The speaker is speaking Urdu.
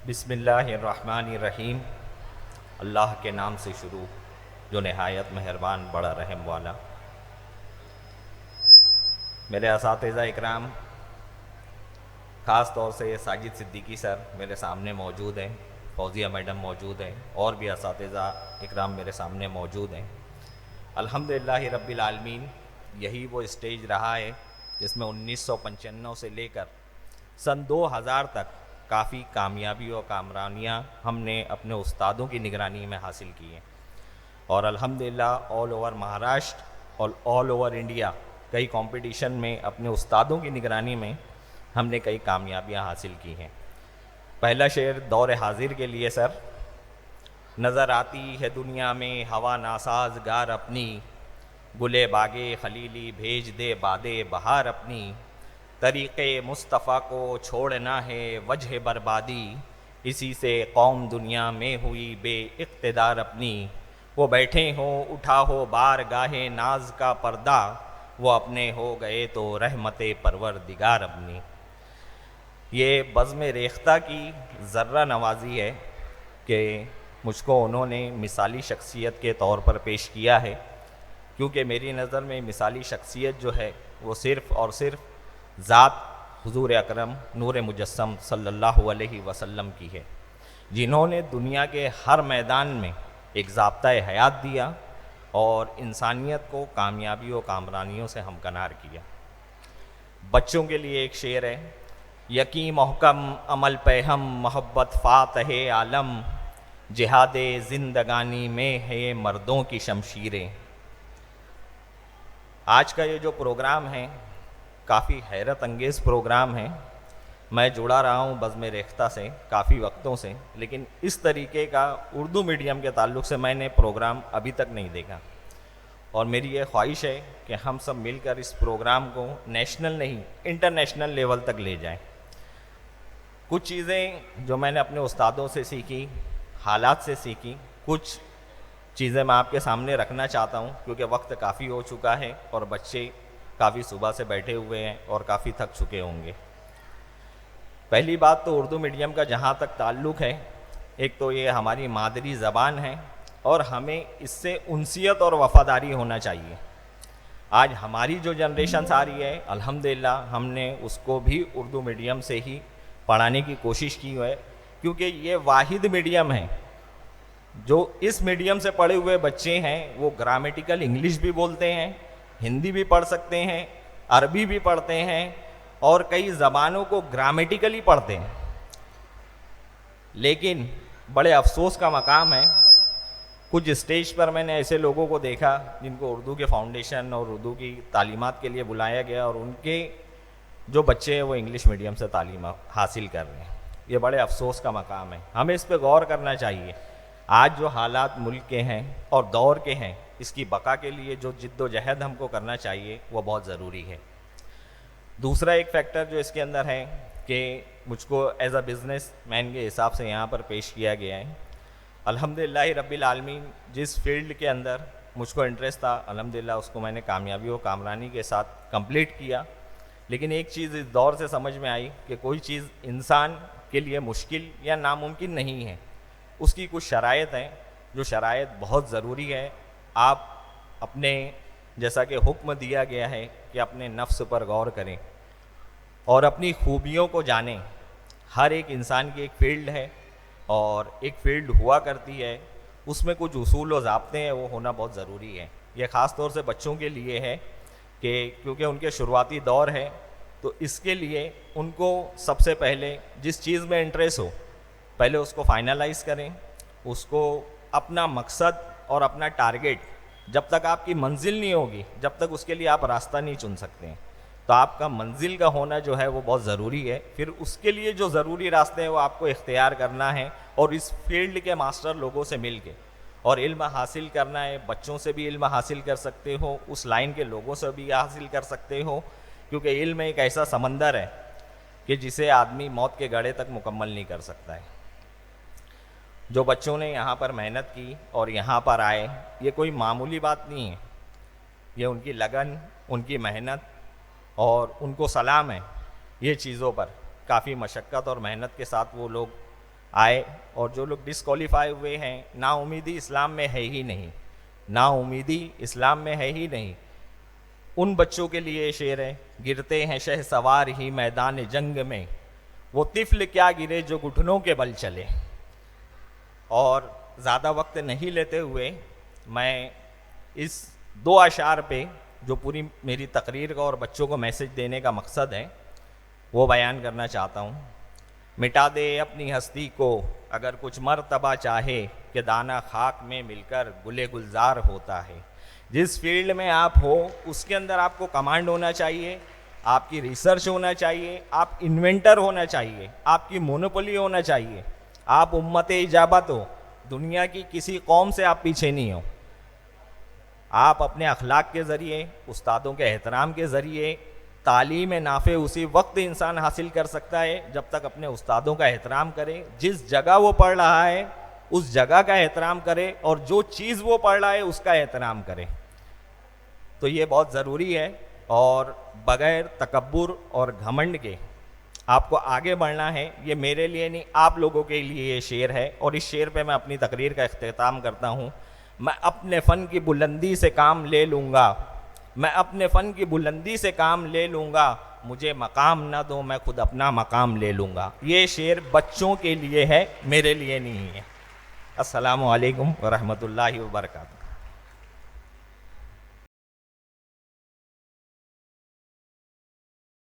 بسم اللہ الرحمن الرحیم۔ اللہ کے نام سے شروع جو نہایت مہربان بڑا رحم والا۔ میرے اساتذہ اکرام، خاص طور سے ساجد صدیقی سر میرے سامنے موجود ہیں، فوزیہ میڈم موجود ہیں، اور بھی اساتذہ اکرام میرے سامنے موجود ہیں۔ الحمدللہ رب العالمین، یہی وہ اسٹیج رہا ہے جس میں 1995 سے لے کر سن 2000 تک کافی کامیابی اور کامرانیاں ہم نے اپنے استادوں کی نگرانی میں حاصل کی ہیں، اور الحمدللہ آل اوور مہاراشٹر اور آل اوور انڈیا کئی کمپٹیشن میں اپنے استادوں کی نگرانی میں ہم نے کئی کامیابیاں حاصل کی ہیں۔ پہلا شعر دور حاضر کے لیے سر۔ نظر آتی ہے دنیا میں ہوا ناسازگار اپنی، گلے باغے خلیلی بھیج دے بادے بہار اپنی، طریقے مصطفیٰ کو چھوڑنا ہے وجہ بربادی، اسی سے قوم دنیا میں ہوئی بے اقتدار اپنی، وہ بیٹھے ہوں اٹھا ہو بار گاہے ناز کا پردہ، وہ اپنے ہو گئے تو رحمت پروردگار اپنی۔ یہ بزم ریختہ کی ذرہ نوازی ہے کہ مجھ کو انہوں نے مثالی شخصیت کے طور پر پیش کیا ہے، کیونکہ میری نظر میں مثالی شخصیت جو ہے وہ صرف اور صرف ذات حضور اکرم نور مجسم صلی اللہ علیہ وسلم کی ہے، جنہوں نے دنیا کے ہر میدان میں ایک ضابطۂ حیات دیا اور انسانیت کو کامیابی و کامرانیوں سے ہمکنار کیا۔ بچوں کے لیے ایک شعر ہے۔ یقین محکم عمل پہ ہم محبت فاتح عالم، جہاد زندگانی میں ہے مردوں کی شمشیریں۔ آج کا یہ جو پروگرام ہے کافی حیرت انگیز پروگرام ہے۔ میں جڑا رہا ہوں بزم ریختہ سے کافی وقتوں سے، لیکن اس طریقے کا اردو میڈیم کے تعلق سے میں نے پروگرام ابھی تک نہیں دیکھا، اور میری یہ خواہش ہے کہ ہم سب مل کر اس پروگرام کو نیشنل نہیں انٹرنیشنل لیول تک لے جائیں۔ کچھ چیزیں جو میں نے اپنے استادوں سے سیکھی، حالات سے سیکھی، کچھ چیزیں میں آپ کے سامنے رکھنا چاہتا ہوں، کیونکہ وقت کافی ہو چکا ہے اور بچے کافی صبح سے بیٹھے ہوئے ہیں اور کافی تھک چکے ہوں گے۔ پہلی بات تو اردو میڈیم کا جہاں تک تعلق ہے، ایک تو یہ ہماری مادری زبان ہے اور ہمیں اس سے انسیت اور وفاداری ہونا چاہیے۔ آج ہماری جو جنریشنز آ رہی ہے الحمدللہ ہم نے اس کو بھی اردو میڈیم سے ہی پڑھانے کی کوشش کی ہے، کیونکہ یہ واحد میڈیم ہے جو اس میڈیم سے پڑھے ہوئے بچے ہیں وہ گرامیٹیکل انگلش بھی بولتے ہیں، ہندی بھی پڑھ سکتے ہیں، عربی بھی پڑھتے ہیں، اور کئی زبانوں کو گرامیٹیکلی پڑھتے ہیں۔ لیکن بڑے افسوس کا مقام ہے، کچھ اسٹیج پر میں نے ایسے لوگوں کو دیکھا جن کو اردو کے فاؤنڈیشن اور اردو کی تعلیمات کے لیے بلایا گیا، اور ان کے جو بچے ہیں وہ انگلش میڈیم سے تعلیم حاصل کر رہے ہیں۔ یہ بڑے افسوس کا مقام ہے، ہمیں اس پہ غور کرنا چاہیے۔ آج جو حالات ملک کے ہیں اور دور کے ہیں، اس کی بقا کے لیے جو جد و جہد ہم کو کرنا چاہیے وہ بہت ضروری ہے۔ دوسرا ایک فیکٹر جو اس کے اندر ہے کہ مجھ کو ایز اے بزنس مین کے حساب سے یہاں پر پیش کیا گیا ہے۔ الحمدللہ رب العالمین، جس فیلڈ کے اندر مجھ کو انٹرسٹ تھا الحمدللہ اس کو میں نے کامیابی و کامرانی کے ساتھ کمپلیٹ کیا۔ لیکن ایک چیز اس دور سے سمجھ میں آئی کہ کوئی چیز انسان کے لیے مشکل یا ناممکن نہیں ہے، اس کی کچھ شرائط ہیں جو شرائط بہت ضروری ہے۔ آپ اپنے جیسا کہ حکم دیا گیا ہے کہ اپنے نفس پر غور کریں اور اپنی خوبیوں کو جانیں۔ ہر ایک انسان کی ایک فیلڈ ہے اور ایک فیلڈ ہوا کرتی ہے، اس میں کچھ اصول و ضابطے ہیں، وہ ہونا بہت ضروری ہے۔ یہ خاص طور سے بچوں کے لیے ہے کہ کیونکہ ان کے شروعاتی دور ہے، تو اس کے لیے ان کو سب سے پہلے جس چیز میں انٹرسٹ ہو پہلے اس کو فائنلائز کریں، اس کو اپنا مقصد اور اپنا ٹارگیٹ، جب تک آپ کی منزل نہیں ہوگی جب تک اس کے لیے آپ راستہ نہیں چن سکتے ہیں، تو آپ کا منزل کا ہونا جو ہے وہ بہت ضروری ہے۔ پھر اس کے لیے جو ضروری راستے ہیں وہ آپ کو اختیار کرنا ہے، اور اس فیلڈ کے ماسٹر لوگوں سے مل کے اور علم حاصل کرنا ہے۔ بچوں سے بھی علم حاصل کر سکتے ہو، اس لائن کے لوگوں سے بھی حاصل کر سکتے ہو، کیونکہ علم ایک ایسا سمندر ہے کہ جسے آدمی موت کے گڑھے تک مکمل نہیں کر سکتا ہے۔ جو بچوں نے یہاں پر محنت کی اور یہاں پر آئے، یہ کوئی معمولی بات نہیں ہے، یہ ان کی لگن، ان کی محنت، اور ان کو سلام ہے۔ یہ چیزوں پر کافی مشقت اور محنت کے ساتھ وہ لوگ آئے، اور جو لوگ ڈسکوالیفائی ہوئے ہیں، نا امیدی اسلام میں ہے ہی نہیں، نا امیدی اسلام میں ہے ہی نہیں. ان بچوں کے لیے یہ شعر ہے: گرتے ہیں شہ سوار ہی میدان جنگ میں، وہ طفل کیا گرے جو گھٹنوں کے بل چلے. اور زیادہ وقت نہیں لیتے ہوئے میں اس دو اشعار پہ جو پوری میری تقریر کا اور بچوں کو میسج دینے کا مقصد ہے وہ بیان کرنا چاہتا ہوں. مٹا دے اپنی ہستی کو اگر کچھ مرتبہ چاہے، کہ دانہ خاک میں مل کر گلے گلزار ہوتا ہے. جس فیلڈ میں آپ ہو اس کے اندر آپ کو کمانڈ ہونا چاہیے، آپ کی ریسرچ ہونا چاہیے، آپ انوینٹر ہونا چاہیے، آپ کی مونوپولی ہونا چاہیے، آپ امت اجابت ہو، دنیا کی کسی قوم سے آپ پیچھے نہیں ہو. آپ اپنے اخلاق کے ذریعے، استادوں کے احترام کے ذریعے، تعلیم نافع اسی وقت انسان حاصل کر سکتا ہے جب تک اپنے استادوں کا احترام کرے، جس جگہ وہ پڑھ رہا ہے اس جگہ کا احترام کرے، اور جو چیز وہ پڑھ رہا ہے اس کا احترام کرے. تو یہ بہت ضروری ہے، اور بغیر تکبر اور گھمنڈ کے آپ کو آگے بڑھنا ہے. یہ میرے لیے نہیں، آپ لوگوں کے لیے یہ شعر ہے، اور اس شعر پہ میں اپنی تقریر کا اختتام کرتا ہوں. میں اپنے فن کی بلندی سے کام لے لوں گا، میں اپنے فن کی بلندی سے کام لے لوں گا، مجھے مقام نہ دو میں خود اپنا مقام لے لوں گا. یہ شعر بچوں کے لیے ہے، میرے لیے نہیں ہے. السلام علیکم ورحمۃ اللہ وبرکاتہ.